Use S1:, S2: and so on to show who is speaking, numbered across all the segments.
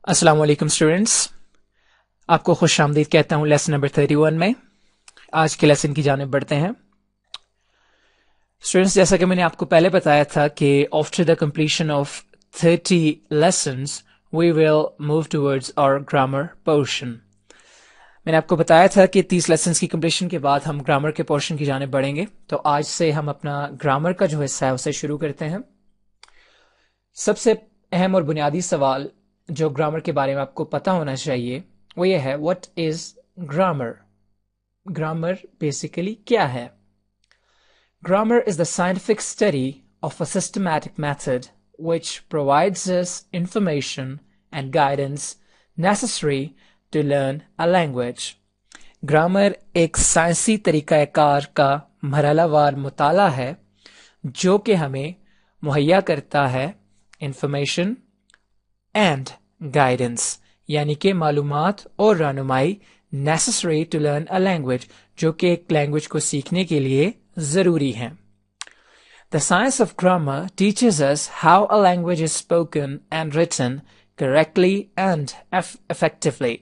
S1: अस्सलाम वालेकुम स्टूडेंट्स, आपको खुश आमदीद कहता हूँ लेसन नंबर 31 में। आज के लेसन की जानिब बढ़ते हैं। स्टूडेंट्स, जैसा कि मैंने आपको पहले बताया था कि after the completion of 30 lessons we will move towards our grammar portion. मैंने आपको बताया था कि 30 लेसन्स की कंप्लीशन के बाद हम ग्रामर के पोर्शन की जानिब बढ़ेंगे। तो आज से हम अपना ग्रामर का जो हिस्सा है उसे शुरू करते हैं। सबसे अहम और बुनियादी सवाल जो ग्रामर के बारे में आपको पता होना चाहिए वो ये है, what is grammar? Grammar basically क्या है? Grammar is the scientific study of a systematic method which provides us information and guidance necessary to learn a language. Grammar एक साइंसी तरीक़ाकार का मरहलावार मुताला है जो कि हमें मुहैया करता है इंफॉर्मेशन एंड गाइडेंस, यानी कि मालूमात और रहनुमाई necessary to learn a language, जो कि एक लैंग्वेज को सीखने के लिए ज़रूरी है। The science of grammar teaches us how a language is spoken and written correctly and effectively.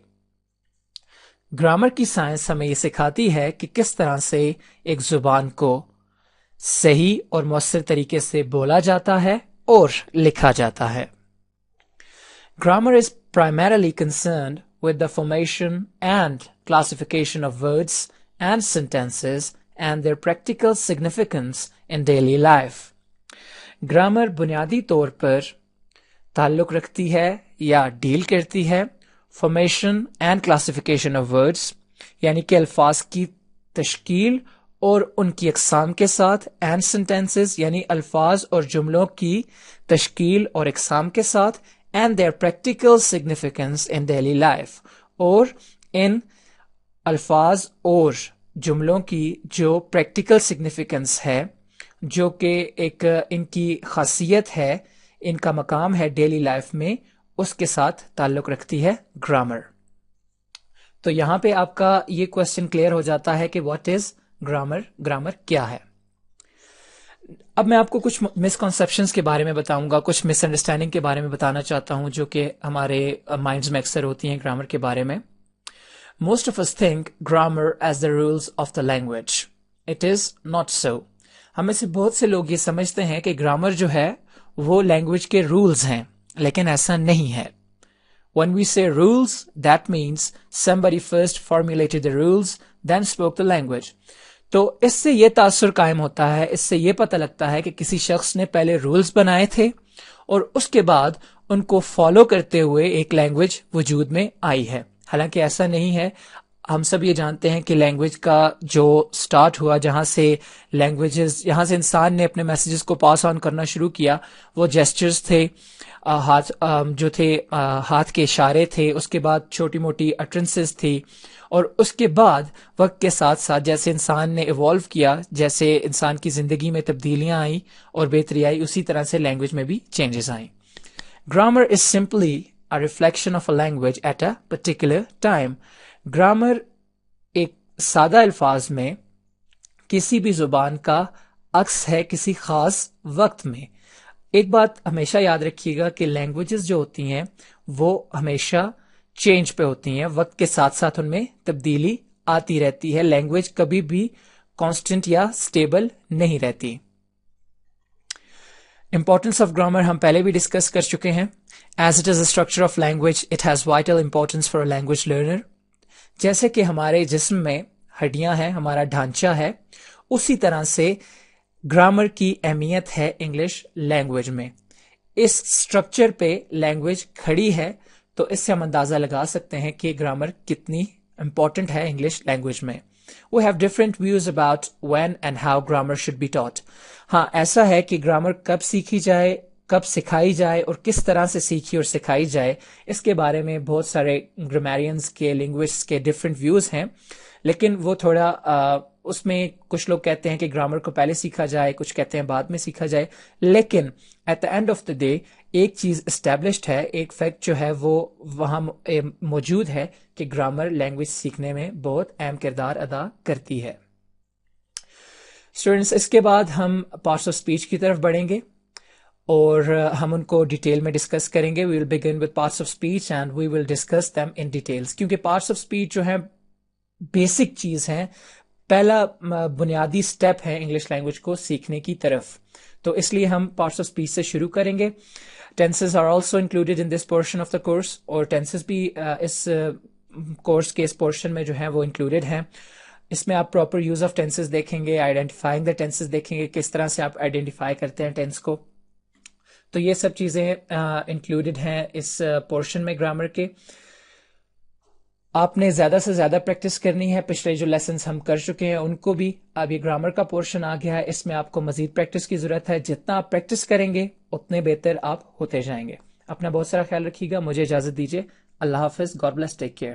S1: Grammar की साइंस हमें ये सिखाती है कि किस तरह से एक जुबान को सही और मौसर तरीके से बोला जाता है और लिखा जाता है। Grammar is primarily concerned with the formation and classification of words and sentences and their practical significance in daily life. Grammar बुनियादी तौर पर ताल्लुक रखती है या डील करती है formation and classification of words, यानी कि अल्फाज की तश्कील और उनकी अक़साम के साथ, and sentences यानी अल्फाज और जुमलों की तश्कील और अक़साम के साथ, and their practical significance in daily life, और इन अल्फाज और जुमलों की जो प्रैक्टिकल सिग्निफिकेंस है, जो कि एक इनकी खासियत है, इनका मकाम है डेली लाइफ में, उसके साथ ताल्लुक रखती है ग्रामर। तो यहाँ पे आपका ये क्वेश्चन क्लियर हो जाता है कि व्हाट इज ग्रामर, ग्रामर क्या है। अब मैं आपको कुछ मिसकॉन्सेप्शंस के बारे में बताऊंगा, कुछ मिसअंडरस्टैंडिंग के बारे में बताना चाहता हूं जो कि हमारे माइंड्स में अक्सर होती हैं ग्रामर के बारे में। Most of us think grammar as the rules of the language. It is not so. हम में से बहुत से लोग ये समझते हैं कि ग्रामर जो है वो लैंग्वेज के रूल्स हैं, लेकिन ऐसा नहीं है। When we say rules, that means somebody first formulated the rules, then spoke the language. तो इससे ये तासुर कायम होता है, इससे ये पता लगता है कि किसी शख्स ने पहले रूल्स बनाए थे और उसके बाद उनको फॉलो करते हुए एक लैंग्वेज वजूद में आई है। हालांकि ऐसा नहीं है। हम सब ये जानते हैं कि लैंग्वेज का जो स्टार्ट हुआ, जहां से लैंग्वेजेस, यहां से इंसान ने अपने मैसेजेस को पास ऑन करना शुरू किया, वो जेस्चर्स थे, हाथ जो थे, हाथ के इशारे थे, उसके बाद छोटी मोटी अटरेंसेस थी, और उसके बाद वक्त के साथ साथ जैसे इंसान ने इवॉल्व किया, जैसे इंसान की जिंदगी में तब्दीलियां आई और बेहतरी आई, उसी तरह से लैंग्वेज में भी changes I. Grammar is simply a reflection of a language at a particular time. Grammar एक सादा अल्फाज में किसी भी जुबान का अक्स है किसी खास वक्त में। एक बात हमेशा याद रखिएगा कि लैंग्वेजेस जो होती हैं वो हमेशा चेंज पे होती हैं, वक्त के साथ साथ उनमें तब्दीली आती रहती है। लैंग्वेज कभी भी कांस्टेंट या स्टेबल नहीं रहती। इंपॉर्टेंस ऑफ ग्रामर हम पहले भी डिस्कस कर चुके हैं। As it is a structure of language, it has vital importance for a language learner. जैसे कि हमारे जिस्म में हड्डियां हैं, हमारा ढांचा है, उसी तरह से ग्रामर की अहमियत है इंग्लिश लैंग्वेज में। इस स्ट्रक्चर पे लैंग्वेज खड़ी है, तो इससे हम अंदाजा लगा सकते हैं कि ग्रामर कितनी इंपॉर्टेंट है इंग्लिश लैंग्वेज में। We have different views about when and how grammar should be taught. हाँ, ऐसा है कि ग्रामर कब सीखी जाए, कब सिखाई जाए और किस तरह से सीखी और सिखाई जाए, इसके बारे में बहुत सारे ग्रामेरियंस के, लिंग्विस्ट्स के डिफरेंट व्यूज हैं। लेकिन वो थोड़ा उसमें कुछ लोग कहते हैं कि ग्रामर को पहले सीखा जाए, कुछ कहते हैं बाद में सीखा जाए। लेकिन at the end of the day एक चीज एस्टेब्लिश्ड है, एक फैक्ट जो है वो वहां मौजूद है कि ग्रामर लैंग्वेज सीखने में बहुत अहम किरदार अदा करती है। स्टूडेंट्स, इसके बाद हम पार्ट्स ऑफ स्पीच की तरफ बढ़ेंगे اور ہم ان کو ڈیٹیل میں ڈسکس کریں گے. We will begin with parts of speech and we will discuss them in details, کیونکہ پارٹس آف اسپیچ جو ہیں بیسک چیز ہیں, پہلا بنیادی سٹیپ ہے انگلش لینگویج کو سیکھنے کی طرف. تو اس لیے ہم پارٹس آف اسپیچ سے شروع کریں گے. Tenses are also included in this portion of the course, اور ٹینسز بھی اس کورس کے اس پورشن میں جو ہیں وہ انکلوڈیڈ ہیں. اس میں آپ پراپر یوز آف ٹینسز دیکھیں گے, آئیڈینٹیفائنگ دا ٹینسز دیکھیں گے, کس طرح سے آپ آئیڈینٹیفائی کرتے ہیں ٹینس کو. تو یہ سب چیزیں انکلوڈیڈ ہیں اس پورشن میں گرامر کے. آپ نے زیادہ سے زیادہ پریکٹس کرنی ہے. پچھلے جو لیسنز ہم کر چکے ہیں ان کو بھی, اب یہ گرامر کا پورشن آ گیا ہے, اس میں آپ کو مزید پریکٹس کی ضرورت ہے. جتنا آپ پریکٹس کریں گے اتنے بہتر آپ ہوتے جائیں گے. اپنا بہت سارا خیال رکھیے گا. مجھے اجازت دیجیے. اللہ حافظ. God bless. Take care.